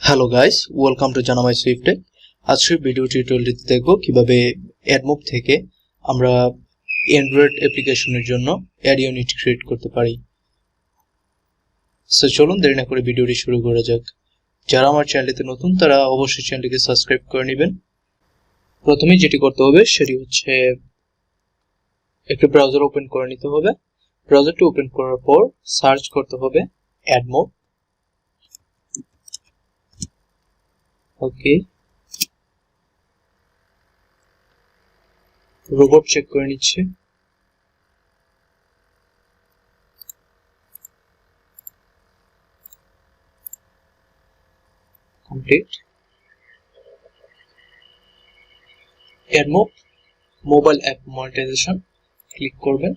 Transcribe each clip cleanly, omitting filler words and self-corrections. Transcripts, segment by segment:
Hello guys, welcome to জানামাই সুইফটে। আজকের ভিডিও টিউটোরিয়ালটিতে দেখব কিভাবে অ্যাডমব থেকে আমরা অ্যান্ড্রয়েড অ্যাপ্লিকেশনের জন্য অ্যাড ইউনিট ক্রিয়েট করতে পারি। সো চলুন দেরি না করে ভিডিওটি শুরু করা যাক। যারা আমার চ্যানেলটিতে নতুন তারা অবশ্যই চ্যানেলটিকে সাবস্ক্রাইব করে নেবেন। প্রথমে যেটি করতে হবে সেটি হচ্ছে একটা ব্রাউজার ওপেন করে নিতে হবে। ব্রাউজারটি ওপেন করার পর সার্চ করতে হবে অ্যাডমব। ওকে, রোবট চেক করে নিচ্ছে। Complete. AdMob mobile app monetization click করবেন।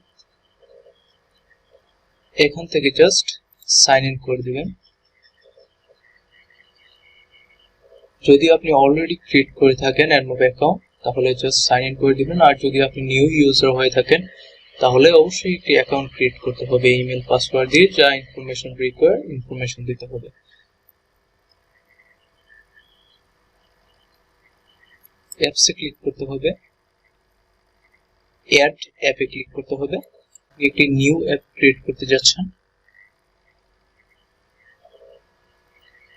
এখান থেকে জাস্ট সাইন ইন করে দিবেন। যদি আপনি অলরেডি ক্রিয়েট করে থাকেন অ্যাডমব অ্যাকাউন্ট তাহলে জাস্ট সাইন ইন করে দিবেন, আর যদি আপনি নিউ ইউজার হয়ে থাকেন তাহলে অবশ্যই একটি অ্যাকাউন্ট ক্রিয়েট করতে হবে। ইমেল পাসওয়ার্ড দিয়ে যা ইনফরমেশন রিকোয়ার ইনফরমেশন দিতে হবে। অ্যাপসে ক্লিক করতে হবে, অ্যাড অ্যাপে ক্লিক করতে হবে। একটি নিউ অ্যাপ ক্রিয়েট করতে যাচ্ছেন।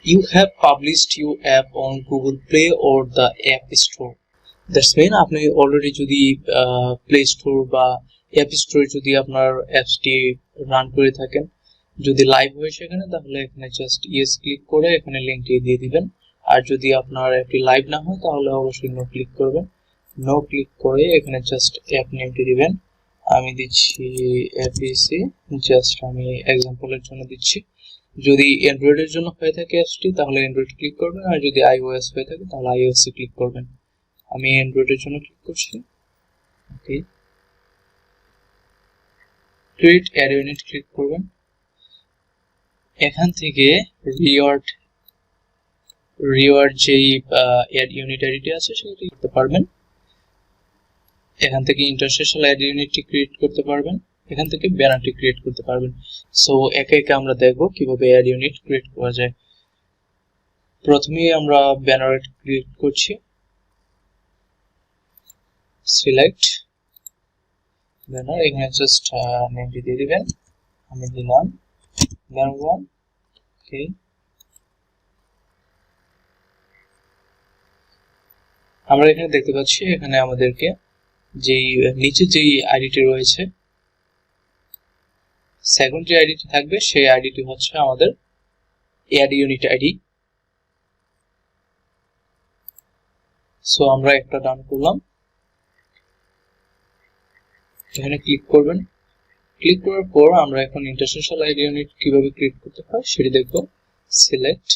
You have published your app on Google Play or the App Store. That's mean আপনি অলরেডি যদি প্লে স্টোর বা অ্যাপ স্টোরে যদি আপনার অ্যাপসটি রান করে থাকেন, যদি লাইভ হয় সেখানে, তাহলে এখানে জাস্ট ইয়েস ক্লিক করে এখানে লিংকটি দিয়ে দিবেন। আর যদি আপনার অ্যাপটি লাইভ না হয় তাহলে অবশ্যই নো ক্লিক করবেন। নো ক্লিক করে এখানে জাস্ট অ্যাপ নেমটি দিবেন। আমি দিচ্ছি এপিসি, জাস্ট আমি এক্সাম্পলের জন্য দিচ্ছি। যদি অ্যান্ড্রয়েডের জন্য হয়ে থাকে অ্যাপসটি তাহলে অ্যান্ড্রয়েড ক্লিক করবেন, আর যদি আইওএস হয়ে থাকে তাহলে আইওএস এ ক্লিক করবেন। আমি অ্যান্ড্রয়েডের জন্য ক্লিক করছি। ওকে, ক্রিয়েট অ্যাড ইউনিট ক্লিক করবেন। এখান থেকে রিওয়ার্ড যেই অ্যাড ইউনিট আইডি আছে সেটি করতে পারবেন। এখান থেকে ইন্টারসেশনাল অ্যাড ইউনিটটি ক্রিয়েট করতে পারবেন। এখান থেকে ব্যানারটি ক্রিয়েট করতে পারবেন। সো একে একে আমরা দেখব কিভাবে অ্যাড ইউনিট ক্রিয়েট করা যায়। প্রথমে আমরা ব্যানার ক্রিয়েট করছি। সিলেক্ট ব্যানার, এখানে জাস্ট নেমটি দিয়ে দিবেন। আমি দিলাম ব্যানার 1। ওকে, আমরা এখানে দেখতে পাচ্ছি এখানে আমাদেরকে যেই নিচে যেই আইডিটি রয়েছে, সেকেন্ড যে আইডিটি থাকবে সেই আইডিটি হচ্ছে আমাদের অ্যাড ইউনিট আইডি। সো আমরা একটা ডান করলাম। এখানে ক্লিক করবেন। ক্লিক করার পর আমরা এখন ইন্টারসেশনাল অ্যাড ইউনিট কিভাবে ক্রিয়েট করতে হয় সেটি দেখব। সিলেক্ট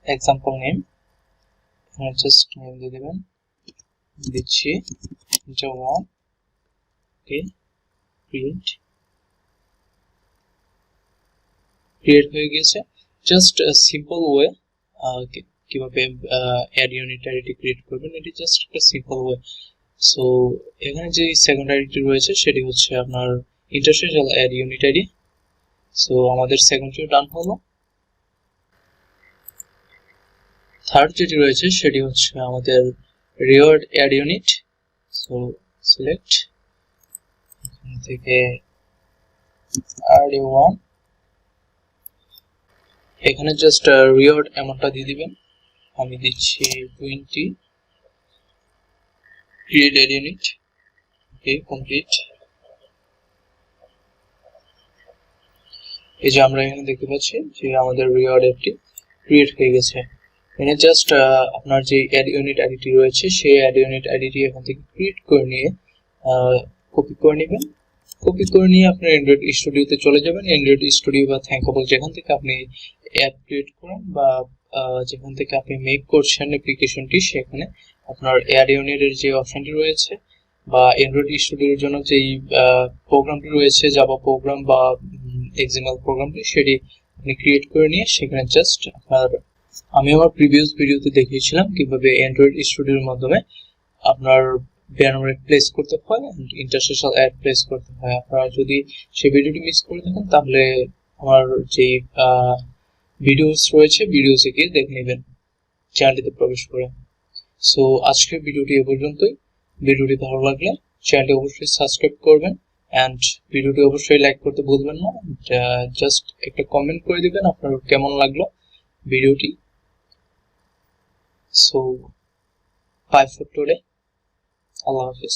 এক্সাম্পল নেম, এখানে জাস্ট নেম দিয়ে দেবেন। দিচ্ছি জওয়ান। ওকে, ক্রিয়েট হয়ে গেছে। জাস্ট সিম্পল ওয়ে কিভাবে অ্যাড ইউনিট আইডি ক্রিয়েট করবেন, এটি জাস্ট একটা সিম্পল ওয়ে। সো এখানে যে সেকেন্ড আইডিটি রয়েছে সেটি হচ্ছে আপনার ইন্টারসেশনাল অ্যাড ইউনিট আইডি। সো আমাদের সেকেন্ডটিও ডান হলো। থার্ড যেটি রয়েছে সেটি হচ্ছে আমাদের reward ad unit. So select, এখান থেকে RD1, এখানে জাস্ট রিওয়ার্ড অ্যামাউন্টটা দিয়ে দিবেন। আমি দিচ্ছি 20। Create add unit. Okay, complete. এই যে আমরা এখানে দেখতে পাচ্ছি যে আমাদের রিওয়ার্ড অ্যাপটি ক্রিয়েট হয়ে গেছে। এখানে জাস্ট আপনার যে অ্যাড ইউনিট আইডিটি রয়েছে সেই অ্যাড ইউনিট আইডিটি এখান থেকে ক্রিয়েট করে নিয়ে কপি করে নেবেন। কপি করে নিয়ে আপনার অ্যান্ড্রয়েড স্টুডিওতে চলে যাবেন। অ্যান্ড্রয়েড স্টুডিও বা থ্যাঙ্কবল যেখান থেকে আপনি অ্যাপ ক্রিয়েট করেন বা যেখান থেকে আপনি মেক করছেন অ্যাপ্লিকেশনটি, সেখানে আপনার অ্যাড ইউনিটের যে অপশনটি রয়েছে বা অ্যান্ড্রয়েড স্টুডিওর জন্য যেই প্রোগ্রামটি রয়েছে, জাভা প্রোগ্রাম বা এক্সএমএল প্রোগ্রামটি, সেটি আপনি ক্রিয়েট করে নিয়ে সেখানে জাস্ট আমি আমার প্রিভিয়াস ভিডিওতে দেখিয়েছিলাম কিভাবে অ্যান্ড্রয়েড স্টুডিওর মাধ্যমে আপনার ব্যানার প্লেস করতে হয়, ইন্টারসেশনাল অ্যাড প্লেস করতে হয়। আপনারা যদি সেই ভিডিওটি মিস করে থাকেন তাহলে আমার যে ভিডিওস রয়েছে, ভিডিওসে গিয়ে দেখে নেবেন চ্যানেলটিতে প্রবেশ করে। সো আজকের ভিডিওটি এ পর্যন্তই। ভিডিওটি ভালো লাগলে চ্যানেলটি অবশ্যই সাবস্ক্রাইব করবেন অ্যান্ড ভিডিওটি অবশ্যই লাইক করতে ভুলবেন না। জাস্ট একটা কমেন্ট করে দিবেন আপনার কেমন লাগলো ভিডিওটি। সো বাই ফর টুডে, আল্লাহ হাফিজ।